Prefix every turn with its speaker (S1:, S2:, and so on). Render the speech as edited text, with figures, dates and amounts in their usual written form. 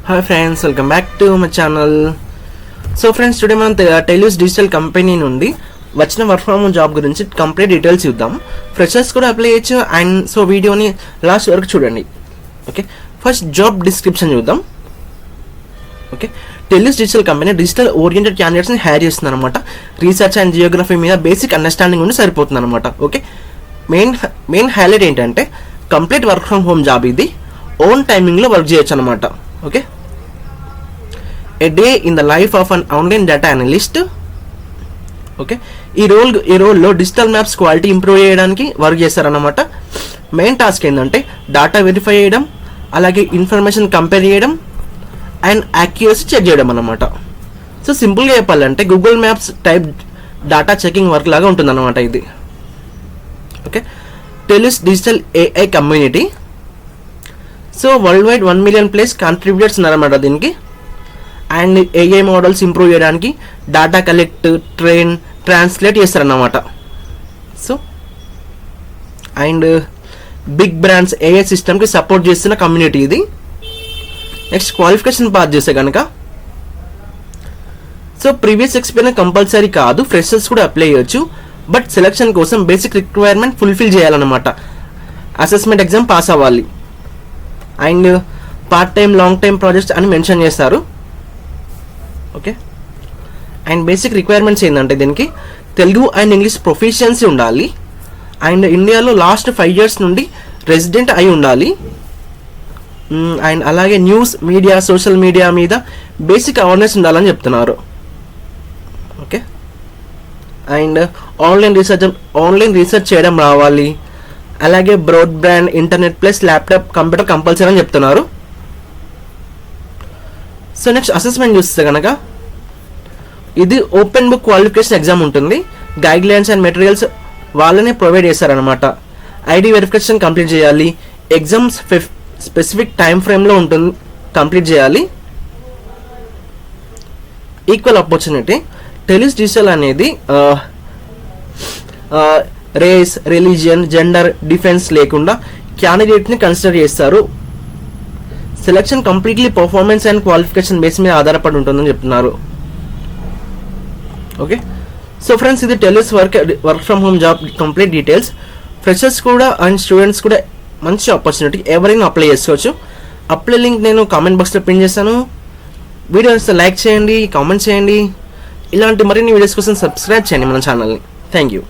S1: Hi friends, welcome back to my channel. So friends, today మనం టెలిస్ digital company నుండి వచ్చిన work from home job గురించి complete details చూద్దాం. Freshers కూడా apply చేయొచ్చు అండ్ సో వీడియోని లాస్ట్ వరకు చూడండి. ఓకే, ఫస్ట్ జాబ్ డిస్క్రిప్షన్ చూద్దాం. Okay, Telus digital company digital oriented క్యాండిడేట్స్ని హైర్ చేస్తుంది అనమాట. రీసెర్చ్ అండ్ జియోగ్రఫీ మీద బేసిక్ అండర్స్టాండింగ్ ఉండి సరిపోతుంది అనమాట. ఓకే, మెయిన్ హైలైట్ ఏంటంటే complete work from home job, ఇది ఓన్ టైమింగ్లో వర్క్ చేయొచ్చు అనమాట. Okay, a day in the life of an online data analyst. Okay, ఈ రోల్లో డిజిటల్ మ్యాప్స్ క్వాలిటీ ఇంప్రూవ్ చేయడానికి వర్క్ చేస్తారన్నమాట. మెయిన్ టాస్క్ ఏంటంటే డేటా వెరిఫై చేయడం, అలాగే ఇన్ఫర్మేషన్ కంపేర్ చేయడం అండ్ యాక్యురసీ చెక్ చేయడం అన్నమాట. సో సింపుల్గా చెప్పాలంటే Google maps type data checking work లాగా ఉంటుందన్నమాట ఇది. Okay, Telus digital AI community. So world wide 1 million+ contributors ఉన్నారన్నమాట దీనికి. అండ్ ఏఐ మోడల్స్ ఇంప్రూవ్ చేయడానికి డేటా కలెక్ట్, ట్రైన్, ట్రాన్స్లేట్ చేస్తారన్నమాట. So and big brands AI సిస్టమ్కి సపోర్ట్ చేస్తున్న కమ్యూనిటీ ఇది. నెక్స్ట్ క్వాలిఫికేషన్ పాస్ చేస్తే కనుక సో ప్రీవియస్ ఎక్స్పీరియన్స్ కంపల్సరీ కాదు, ఫ్రెషర్స్ కూడా అప్లై చేయొచ్చు. బట్ సెలక్షన్ కోసం బేసిక్ రిక్వైర్మెంట్ ఫుల్ఫిల్ చేయాలన్నమాట. అసెస్మెంట్ ఎగ్జామ్ పాస్ అవ్వాలి and part time, long time projects అని మెన్షన్ చేస్తారు. ఓకే, అండ్ బేసిక్ రిక్వైర్మెంట్స్ ఏంటంటే దీనికి తెలుగు అండ్ ఇంగ్లీష్ ప్రొఫిషియన్సీ ఉండాలి అండ్ ఇండియాలో లాస్ట్ 5 years నుండి రెసిడెంట్ అయి ఉండాలి అండ్ అలాగే న్యూస్ మీడియా, సోషల్ మీడియా మీద బేసిక్ అవేర్నెస్ ఉండాలని చెప్తున్నారు. ఓకే, అండ్ ఆన్లైన్ రీసెర్చ్ చేయడం రావాలి, అలాగే broadband internet plus laptop, computer compulsory అని చెప్తున్నారు. సో నెక్స్ట్ అసెస్మెంట్ చూస్తే కనుక ఇది ఓపెన్ బుక్ క్వాలిఫికేషన్ ఎగ్జామ్ ఉంటుంది. గైడ్ లైన్స్ అండ్ మెటీరియల్స్ వాళ్ళనే ప్రొవైడ్ చేస్తారనమాట. ఐడి వెరిఫికేషన్ కంప్లీట్ చేయాలి. ఎగ్జామ్స్ స్పెసిఫిక్ టైం ఫ్రేమ్లో ఉంటుంది, కంప్లీట్ చేయాలి. Equal opportunity. టెలిస్ డిజిటల్ అనేది రేస్, రిలీజియన్, జెండర్ డిఫెన్స్ లేకుండా క్యాండిడేట్ని కన్సిడర్ చేస్తారు. Selection completely performance and qualification base మీద ఆధారపడి ఉంటుందని చెప్తున్నారు. ఓకే, సో ఫ్రెండ్స్ ఇది Telus work from home job complete details. Freshers కూడా అండ్ స్టూడెంట్స్ కూడా మంచి ఆపర్చునిటీ, ఎవరైనా అప్లై చేసుకోవచ్చు. అప్లై లింక్ నేను కామెంట్ బాక్స్లో పిన్ చేస్తాను. వీడియో వస్తే లైక్ చేయండి, కామెంట్ చేయండి. ఇలాంటి మరిన్ని వీడియోస్ కోసం సబ్స్క్రైబ్ చేయండి మన ఛానల్ని. Thank you.